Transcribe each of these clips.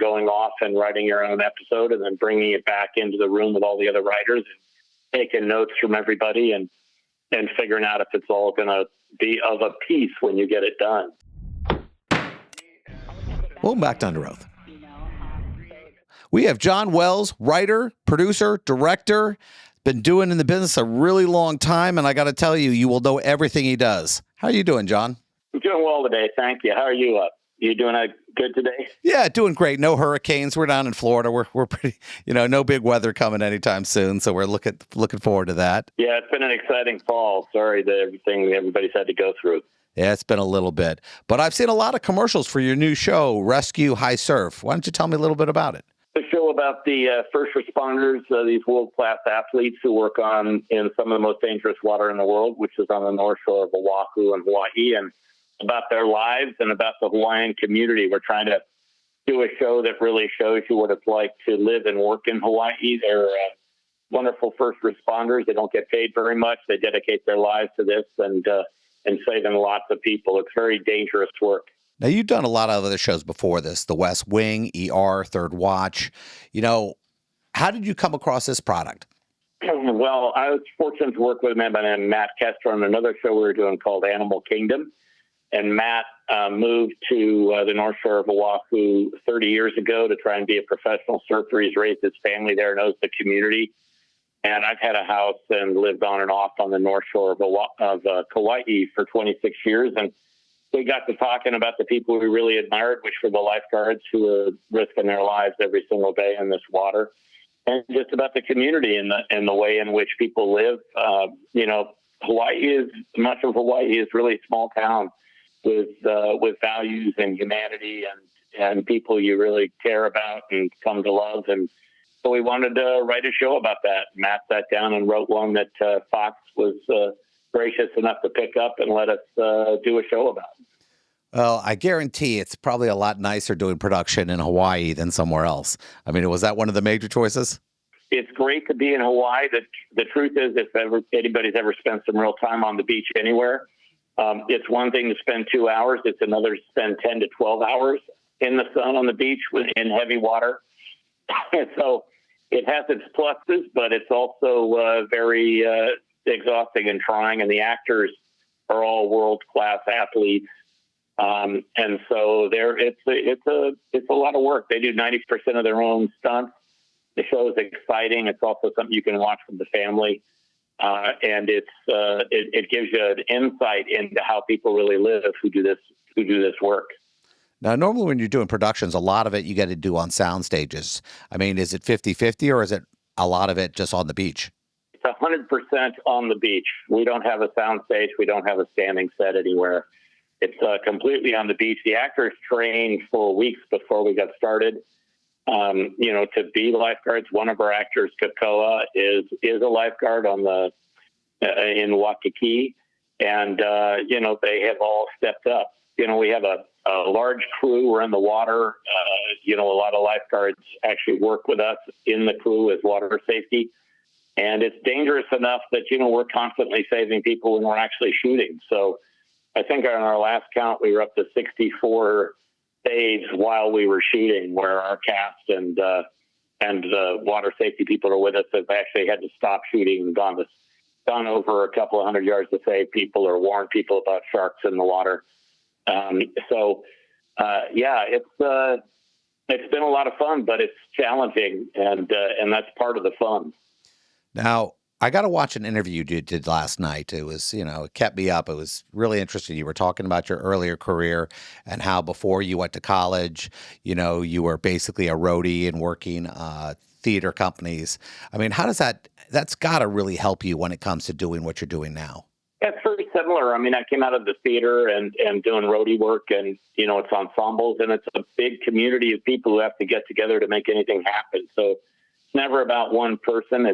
going off and writing your own episode and then bringing it back into the room with all the other writers and taking notes from everybody and figuring out if it's all going to be of a piece when you get it done. Welcome back to Under Oath. We have John Wells, writer, producer, director, been doing in the business a really long time, and I got to tell you, you will know everything he does. How are you doing, John? I'm doing well today, thank you. How are you? You doing good today? Yeah, doing great. No hurricanes. We're down in Florida. We're pretty, no big weather coming anytime soon, so we're looking forward to that. Yeah, it's been an exciting fall. Sorry that everybody's had to go through. Yeah, it's been a little bit, but I've seen a lot of commercials for your new show, Rescue High Surf. Why don't you tell me a little bit about it? The show about the first responders, these world-class athletes who work in some of the most dangerous water in the world, which is on the North Shore of Oahu and Hawaii, and about their lives and about the Hawaiian community. We're trying to do a show that really shows you what it's like to live and work in Hawaii. They're wonderful first responders. They don't get paid very much. They dedicate their lives to this and saving lots of people. It's very dangerous work. Now, you've done a lot of other shows before this, The West Wing, ER, Third Watch. How did you come across this product? Well, I was fortunate to work with a man by the name of Matt Kester on another show we were doing called Animal Kingdom. And Matt moved to the North Shore of Oahu 30 years ago to try and be a professional surfer. He's raised his family there, knows the community. And I've had a house and lived on and off on the North Shore of Kauai for 26 years. And we got to talking about the people we really admired, which were the lifeguards who were risking their lives every single day in this water, and just about the community and the way in which people live. Much of Hawaii is really a small town with values and humanity and people you really care about and come to love. And so we wanted to write a show about that. Matt sat down and wrote one that Fox was gracious enough to pick up and let us do a show about. Well, I guarantee it's probably a lot nicer doing production in Hawaii than somewhere else. I mean, was that one of the major choices? It's great to be in Hawaii. The truth is, if anybody's ever spent some real time on the beach anywhere, it's one thing to spend 2 hours. It's another to spend 10 to 12 hours in the sun on the beach in heavy water. So it has its pluses, but it's also very exhausting and trying. And the actors are all world-class athletes. And so it's a lot of work. They do 90% of their own stunts. The show is exciting. It's also something you can watch with the family. And it gives you an insight into how people really live who do this work. Now, normally when you're doing productions, a lot of it you got to do on sound stages. I mean, is it 50-50 or is it a lot of it just on the beach? It's 100% on the beach. We don't have a sound stage. We don't have a standing set anywhere. It's completely on the beach. The actors trained for weeks before we got started, to be lifeguards. One of our actors, Kakoa, is a lifeguard in Waikiki, and they have all stepped up. We have a large crew. We're in the water. A lot of lifeguards actually work with us in the crew as water safety, and it's dangerous enough that we're constantly saving people when we're actually shooting. So I think on our last count, we were up to 64 saves while we were shooting, where our cast and the water safety people who are with us have actually had to stop shooting and gone over a couple of 100 yards to save people or warn people about sharks in the water. It's been a lot of fun, but it's challenging, and that's part of the fun. Now, I got to watch an interview you did last night. It was, it kept me up. It was really interesting. You were talking about your earlier career and how before you went to college, you were basically a roadie and working theater companies. I mean, how does that's got to really help you when it comes to doing what you're doing now? It's very similar. I mean, I came out of the theater and doing roadie work, and, it's ensembles, and it's a big community of people who have to get together to make anything happen. So it's never about one person.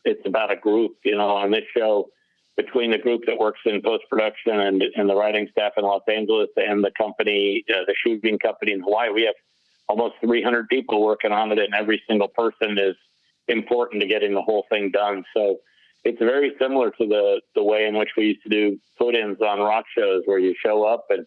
It's about a group, on this show, between the group that works in post-production and the writing staff in Los Angeles and the company, the shooting company in Hawaii. We have almost 300 people working on it, and every single person is important to getting the whole thing done. So it's very similar to the way in which we used to do put-ins on rock shows, where you show up and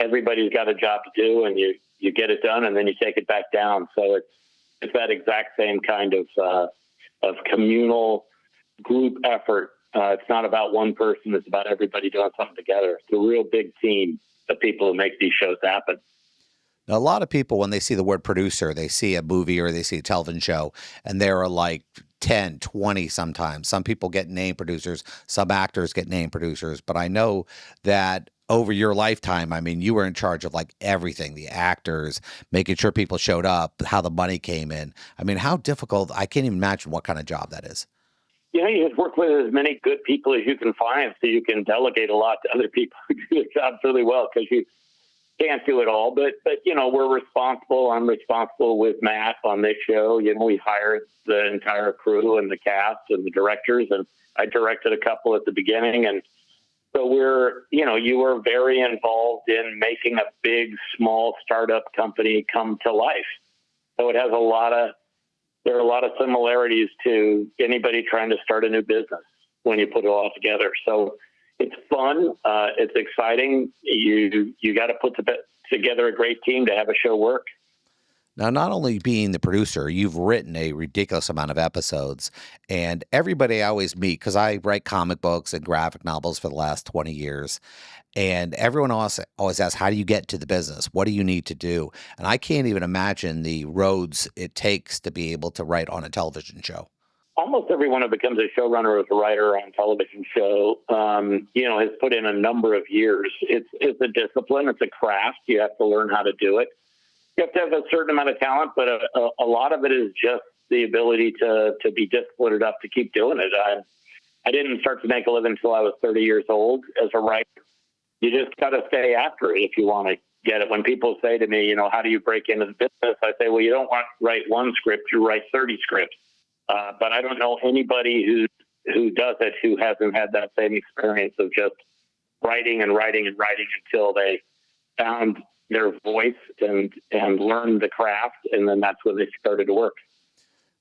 everybody's got a job to do, and you get it done, and then you take it back down. So it's that exact same kind of communal group effort. It's not about one person. It's about everybody doing something together. It's a real big team of people who make these shows happen. Now, a lot of people, when they see the word producer, they see a movie or they see a television show, and there are like 10, 20 sometimes. Some people get named producers, some actors get named producers. But I know that over your lifetime, I mean, you were in charge of like everything, the actors, making sure people showed up, how the money came in. I mean, how difficult, I can't even imagine what kind of job that is. You just work with as many good people as you can find so you can delegate a lot to other people who do their jobs really well, because you can't do it all. But we're responsible. I'm responsible with Matt on this show. We hired the entire crew and the cast and the directors, and I directed a couple at the beginning. And so you were very involved in making a big, small startup company come to life. So there are a lot of similarities to anybody trying to start a new business when you put it all together. So it's fun. It's exciting. You got to put together a great team to have a show work. Now, not only being the producer, you've written a ridiculous amount of episodes, and everybody I always meet, because I write comic books and graphic novels for the last 20 years, and everyone always asks, how do you get into the business? What do you need to do? And I can't even imagine the roads it takes to be able to write on a television show. Almost everyone who becomes a showrunner or a writer on a television show, has put in a number of years. It's a discipline. It's a craft. You have to learn how to do it. You have to have a certain amount of talent, but a lot of it is just the ability to be disciplined enough to keep doing it. I didn't start to make a living until I was 30 years old as a writer. You just got to stay after it if you want to get it. When people say to me, how do you break into the business? I say, well, you don't want to write one script, you write 30 scripts. But I don't know anybody who does it who hasn't had that same experience of just writing and writing and writing until they found their voice and learned the craft, and then that's when they started to work.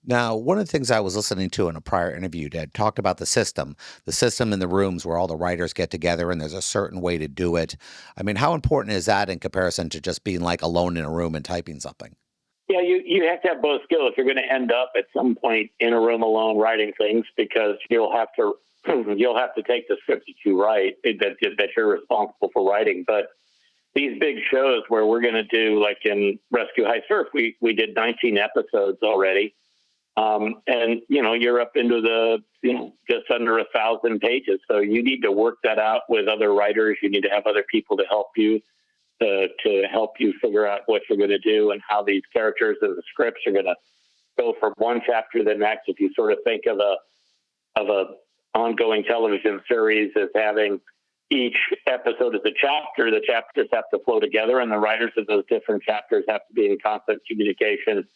Now, one of the things I was listening to in a prior interview that talked about the system in the rooms where all the writers get together and there's a certain way to do it. I mean, how important is that in comparison to just being like alone in a room and typing something? Yeah, you have to have both skills. You're going to end up at some point in a room alone writing things, because you'll have to take the script that you write that you're responsible for writing. But these big shows where we're going to do, like in Rescue High Surf, we did 19 episodes already. And you're up into the, just under 1,000 pages. So you need to work that out with other writers. You need to have other people to help you, to help you figure out what you're going to do and how these characters and the scripts are going to go from one chapter to the next. If you sort of think of a ongoing television series as having each episode as a chapter, the chapters have to flow together, and the writers of those different chapters have to be in constant communication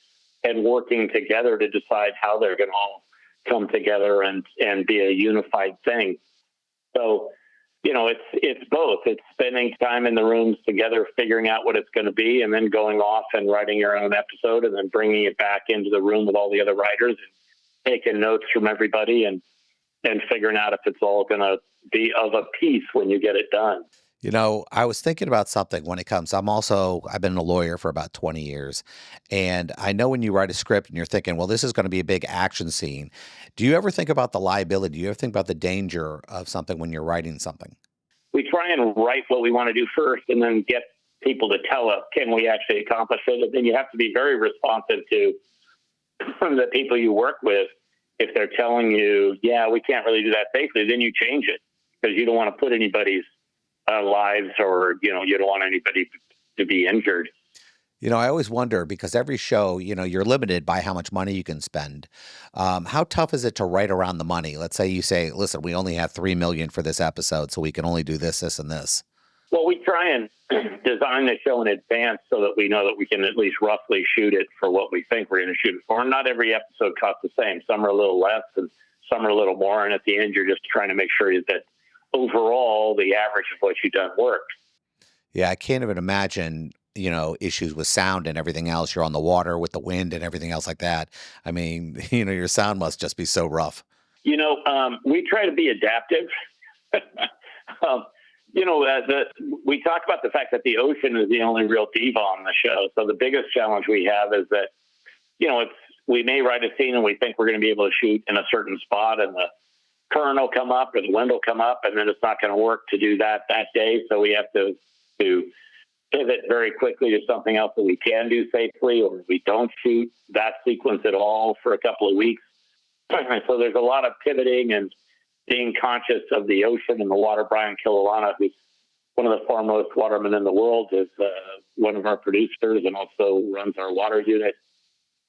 and working together to decide how they're going to all come together and be a unified thing. So, it's both. It's spending time in the rooms together, figuring out what it's going to be, and then going off and writing your own episode, and then bringing it back into the room with all the other writers and taking notes from everybody and figuring out if it's all going to be of a piece when you get it done. I was thinking about something when it comes. I've been a lawyer for about 20 years. And I know when you write a script and you're thinking, well, this is going to be a big action scene. Do you ever think about the liability? Do you ever think about the danger of something when you're writing something? We try and write what we want to do first and then get people to tell us, can we actually accomplish it? And then you have to be very responsive to the people you work with. If they're telling you, yeah, we can't really do that safely, then you change it, because you don't want to put anybody's lives, or you don't want anybody to be injured. I always wonder, because every show, you're limited by how much money you can spend. How tough is it to write around the money? Let's say you say, listen, we only have $3 million for this episode, so we can only do this, this, and this. Well, we try and design the show in advance so that we know that we can at least roughly shoot it for what we think we're going to shoot it for. And not every episode costs the same. Some are a little less and some are a little more. And at the end, you're just trying to make sure that overall the average of what you've done works. Yeah, I can't even imagine, issues with sound and everything else. You're on the water with the wind and everything else like that. I mean, your sound must just be so rough. We try to be adaptive. We talk about the fact that the ocean is the only real diva on the show. So the biggest challenge we have is that, we may write a scene and we think we're going to be able to shoot in a certain spot, and the current will come up or the wind will come up, and then it's not going to work to do that day. So we have to pivot very quickly to something else that we can do safely, or we don't shoot that sequence at all for a couple of weeks. So there's a lot of pivoting and being conscious of the ocean and the water. Brian Kilalana, who's one of the foremost watermen in the world, is one of our producers and also runs our water unit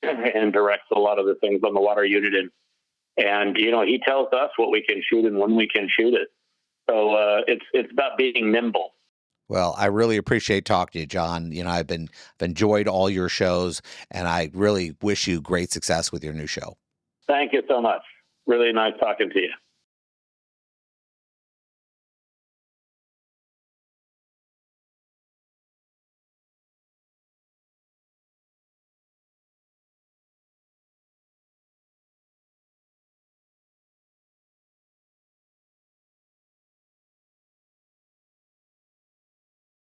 and directs a lot of the things on the water unit. And he tells us what we can shoot and when we can shoot it. So it's about being nimble. Well, I really appreciate talking to you, John. I've enjoyed all your shows, and I really wish you great success with your new show. Thank you so much. Really nice talking to you.